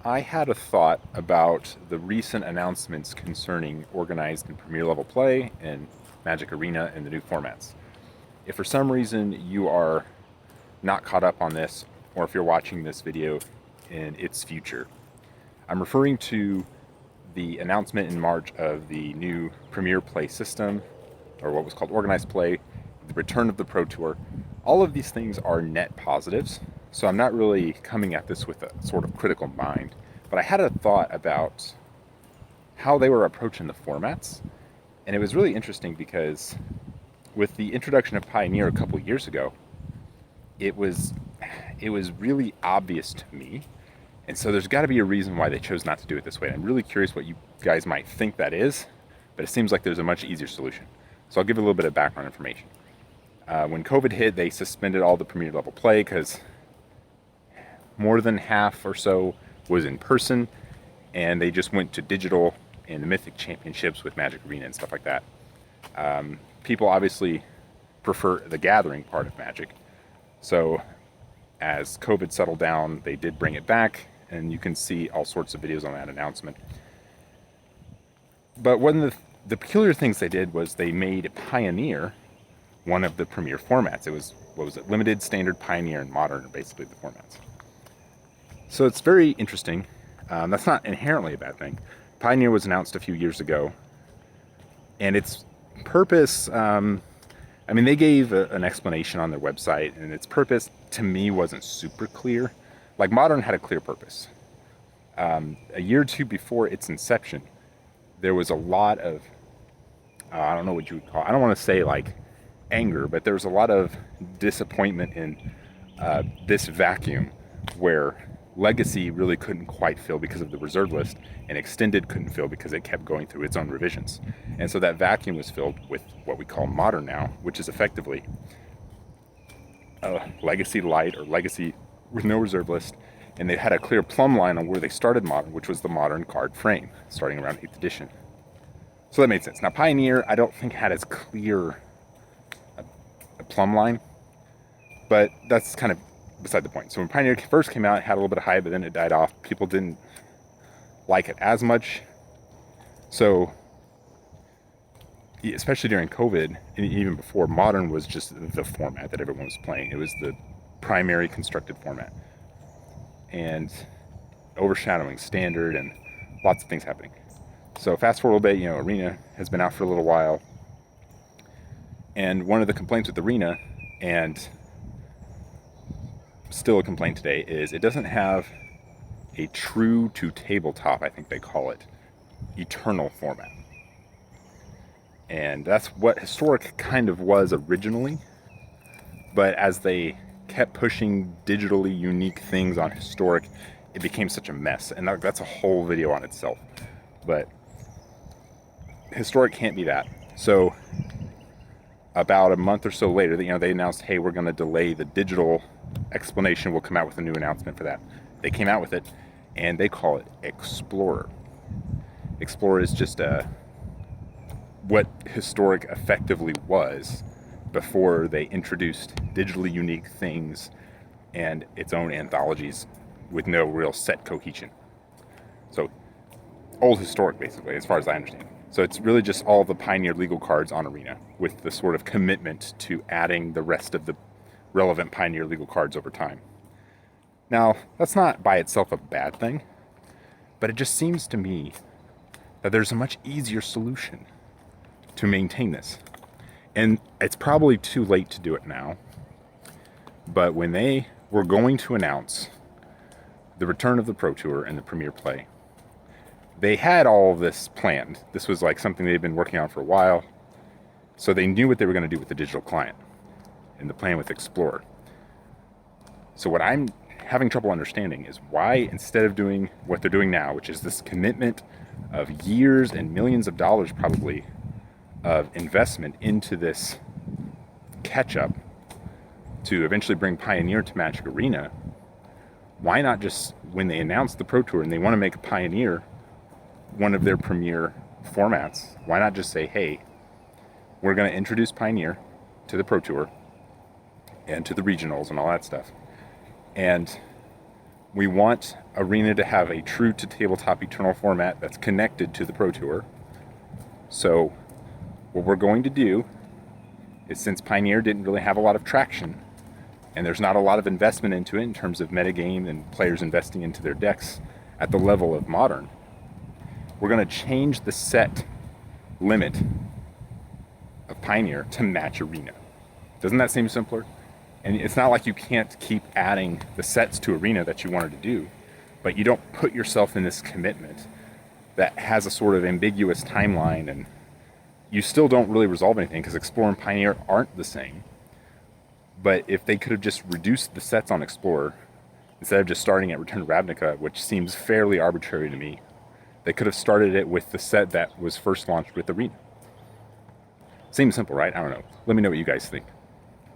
I had a thought about the recent announcements concerning organized and premier level play and Magic Arena and the new formats. If for some reason you are not caught up on this, or if you're watching this video in its future, I'm referring to the announcement in March of the new Premier Play system, or what was called Organized Play, the return of the Pro Tour. All of these things are net positives, so I'm not really coming at this with a sort of critical mind, but I had a thought about how they were approaching the formats, and it was really interesting because with the introduction of Pioneer a couple years ago, it was really obvious to me. And so there's got to be a reason why they chose not to do it this way. I'm really curious what you guys might think that is, but it seems like there's a much easier solution. So I'll give a little bit of background information. When COVID hit, they suspended all the premier level play because more than half or so was in person, and they just went to digital and the Mythic Championships with Magic Arena and stuff like that. People obviously prefer the gathering part of Magic. So as COVID settled down, they did bring it back, and you can see all sorts of videos on that announcement. But one of the peculiar things they did was they made Pioneer one of the premier formats. It was, what was it, Limited, Standard, Pioneer, and Modern are basically the formats. So it's very interesting. That's not inherently a bad thing. Pioneer was announced a few years ago, and its purpose, they gave an explanation on their website, and its purpose to me wasn't super clear. Like Modern had a clear purpose. A year or two before its inception, there was a lot of, I don't know what you would call it. I don't want to say like anger, but there was a lot of disappointment in this vacuum where Legacy really couldn't quite fill because of the reserve list, and Extended couldn't fill because it kept going through its own revisions. And so that vacuum was filled with what we call Modern now, which is effectively Legacy Light or Legacy with no reserve list. And they had a clear plumb line on where they started Modern, which was the Modern card frame, starting around 8th edition. So that made sense. Now Pioneer, I don't think had as clear a plumb line, but that's kind of beside the point. So when Pioneer first came out, it had a little bit of hype, but then it died off. People didn't like it as much. So, especially during COVID, and even before, Modern was just the format that everyone was playing. It was the primary constructed format. And overshadowing Standard and lots of things happening. So fast forward a little bit, Arena has been out for a little while. And one of the complaints with Arena, and still a complaint today, is it doesn't have a true to tabletop, I think they call it, eternal format. And that's what Historic kind of was originally. But as they kept pushing digitally unique things on Historic, it became such a mess. And that's a whole video on itself. But Historic can't be that. So about a month or so later, they announced, hey, we're going to delay the digital explanation. We'll come out with a new announcement for that. They came out with it, and they call it Explorer. Explorer is just what Historic effectively was before they introduced digitally unique things and its own anthologies with no real set cohesion. So old Historic, basically, as far as I understand. So it's really just all the Pioneer legal cards on Arena with the sort of commitment to adding the rest of the relevant Pioneer legal cards over time. Now, that's not by itself a bad thing, but it just seems to me that there's a much easier solution to maintain this. And it's probably too late to do it now, but when they were going to announce the return of the Pro Tour and the Premier Play, they had all of this planned. This was like something they'd been working on for a while. So they knew what they were going to do with the digital client and the plan with Explorer. So what I'm having trouble understanding is why, instead of doing what they're doing now, which is this commitment of years and millions of dollars probably of investment into this catch-up to eventually bring Pioneer to Magic Arena, why not just, when they announce the Pro Tour and they want to make a Pioneer one of their premier formats, why not just say, hey, we're going to introduce Pioneer to the Pro Tour and to the regionals and all that stuff, and We want Arena to have a true to tabletop Eternal format that's connected to the Pro Tour. So what we're going to do is, since Pioneer didn't really have a lot of traction, and there's not a lot of investment into it in terms of metagame and players investing into their decks at the level of Modern, we're going to change the set limit of Pioneer to match Arena. Doesn't that seem simpler? And it's not like you can't keep adding the sets to Arena that you wanted to do, but you don't put yourself in this commitment that has a sort of ambiguous timeline, and you still don't really resolve anything because Explorer and Pioneer aren't the same. But if they could have just reduced the sets on Explorer, instead of just starting at Return to Ravnica, which seems fairly arbitrary to me, they could have started it with the set that was first launched with Arena. Seems simple, right? I don't know. Let me know what you guys think.